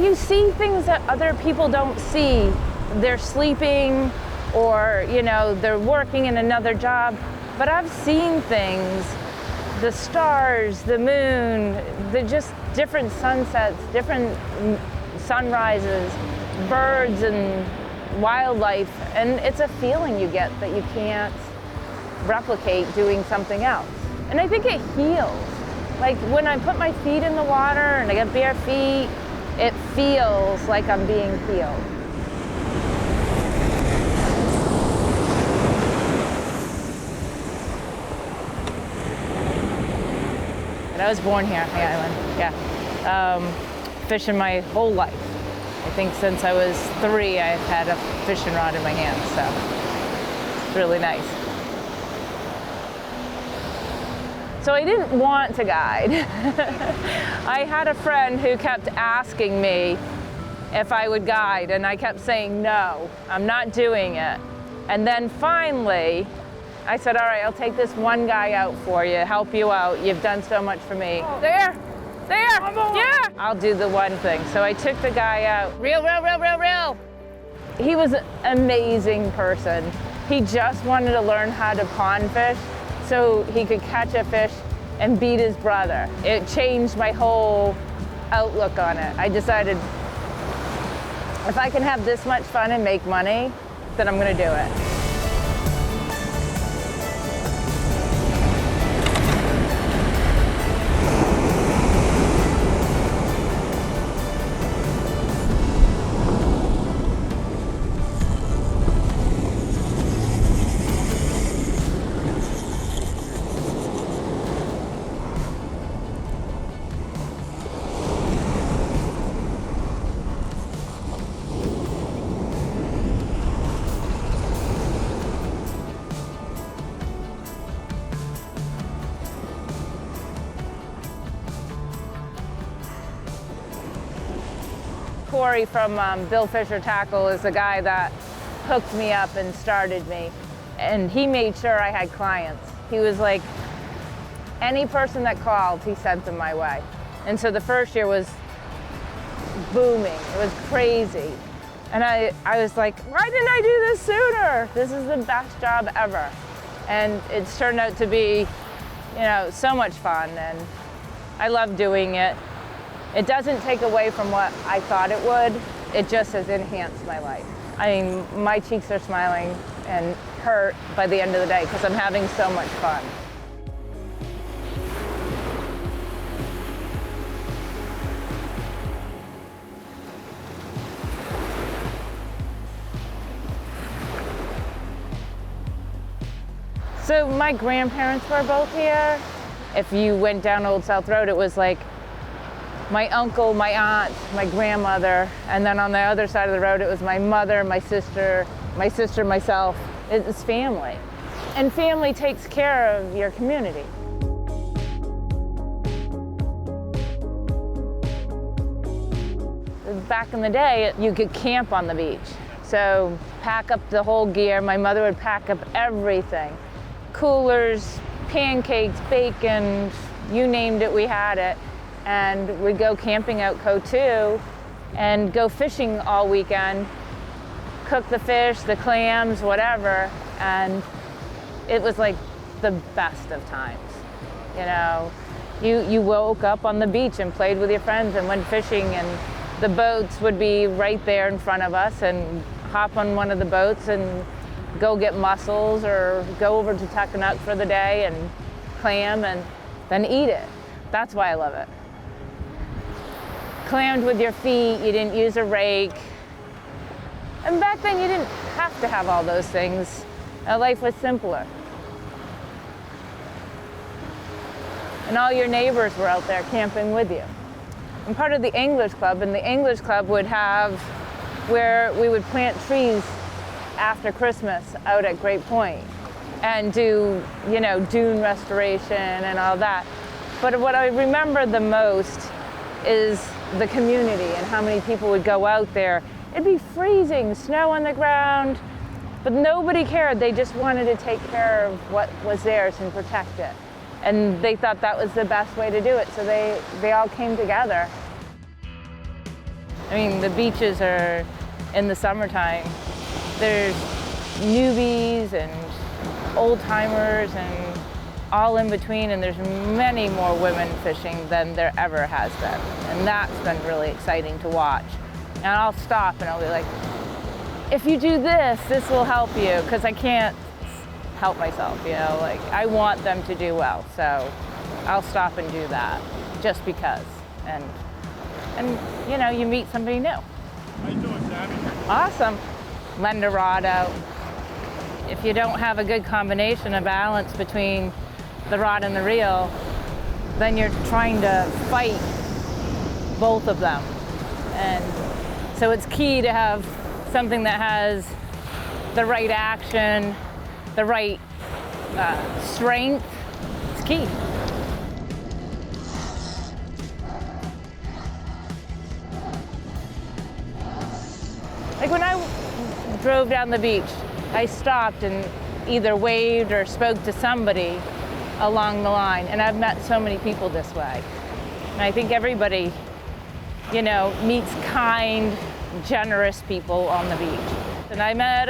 you see things that other people don't see. They're sleeping, or they're working in another job, but I've seen things, the stars, the moon, just different sunsets, different sunrises, birds and wildlife, and it's a feeling you get that you can't replicate doing something else. And I think it heals. Like when I put my feet in the water and I get bare feet, it feels like I'm being healed. I was born here on the island, yeah. Fishing my whole life. I think since I was 3, I've had a fishing rod in my hand, so it's really nice. So I didn't want to guide. I had a friend who kept asking me if I would guide, and I kept saying, no, I'm not doing it. And then finally, I said, all right, I'll take this one guy out for you, help you out. You've done so much for me. There, yeah. I'll do the one thing. So I took the guy out. Reel. He was an amazing person. He just wanted to learn how to pond fish so he could catch a fish and beat his brother. It changed my whole outlook on it. I decided, if I can have this much fun and make money, then I'm gonna do it. Croix from Bill Fisher Tackle is the guy that hooked me up and started me. And he made sure I had clients. He was like, any person that called, he sent them my way. And so the first year was booming. It was crazy. And I was like, why didn't I do this sooner? This is the best job ever. And it's turned out to be, so much fun, and I love doing it. It doesn't take away from what I thought it would. It just has enhanced my life. I mean, my cheeks are smiling and hurt by the end of the day because I'm having so much fun. So my grandparents were both here. If you went down Old South Road, it was like my uncle, my aunt, my grandmother, and then on the other side of the road, it was my mother, my sister, myself. It's family. And family takes care of your community. Back in the day, you could camp on the beach. So pack up the whole gear. My mother would pack up everything. Coolers, pancakes, bacon, you named it, we had it. And we'd go camping out Coteau and go fishing all weekend, cook the fish, the clams, whatever, and it was like the best of times. You woke up on the beach and played with your friends and went fishing, and the boats would be right there in front of us, and hop on one of the boats and go get mussels or go over to Tuckanuck for the day and clam and then eat it. That's why I love it. Clammed with your feet, you didn't use a rake. And back then you didn't have to have all those things. Life was simpler. And all your neighbors were out there camping with you. I'm part of the English Club, and the English Club would have where we would plant trees after Christmas out at Great Point and do, dune restoration and all that. But what I remember the most is the community and how many people would go out there. It'd be freezing, snow on the ground, but nobody cared. They just wanted to take care of what was theirs and protect it. And they thought that was the best way to do it, so they all came together. I mean, the beaches are, in the summertime, there's newbies and old timers and all in between, and there's many more women fishing than there ever has been. And that's been really exciting to watch. And I'll stop and I'll be like, if you do this, this will help you, because I can't help myself, you know, like I want them to do well. So I'll stop and do that just because. And you know, you meet somebody new. How you doing, Tammy? Awesome. Lend a rod out. If you don't have a good combination of balance between the rod and the reel, then you're trying to fight both of them. And so it's key to have something that has the right action, the right strength. It's key. Like when I drove down the beach, I stopped and either waved or spoke to somebody along the line, and I've met so many people this way. And I think everybody, you know, meets kind, generous people on the beach. And I met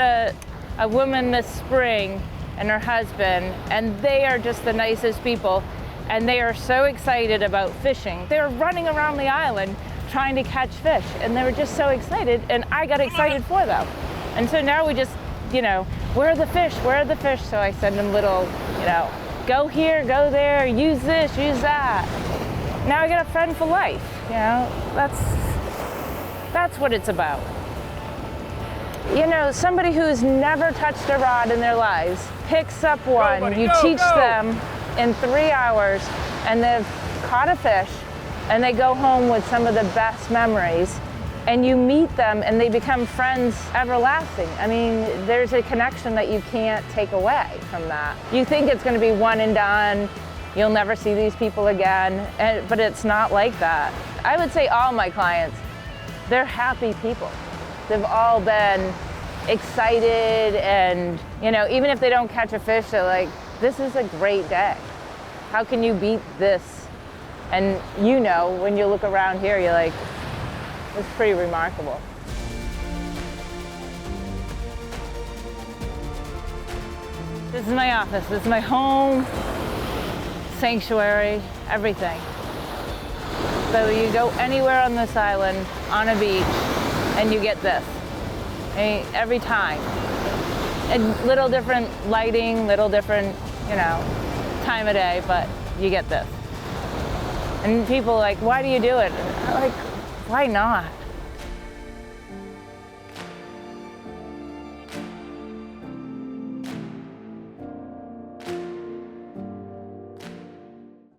a woman this spring and her husband, and they are just the nicest people, and they are so excited about fishing. They're running around the island trying to catch fish, and they were just so excited, and I got excited for them. And so now we just, you know, where are the fish? Where are the fish? So I send them little, you know, go here, go there, use this, use that. Now I got a friend for life, you know, that's what it's about. You know, somebody who's never touched a rod in their lives picks up one, you teach them in 3 hours, and they've caught a fish, and they go home with some of the best memories, and you meet them and they become friends everlasting. I mean, there's a connection that you can't take away from that. You think it's going to be one and done, you'll never see these people again, but it's not like that. I would say all my clients, they're happy people. They've all been excited, and you know, even if they don't catch a fish, they're like, this is a great day. How can you beat this? And you know, when you look around here, you're like, it's pretty remarkable. This is my office, this is my home, sanctuary, everything. So you go anywhere on this island, on a beach, and you get this. I mean, every time. And little different lighting, little different, you know, time of day, but you get this. And people are like, why do you do it? And I'm like, why not?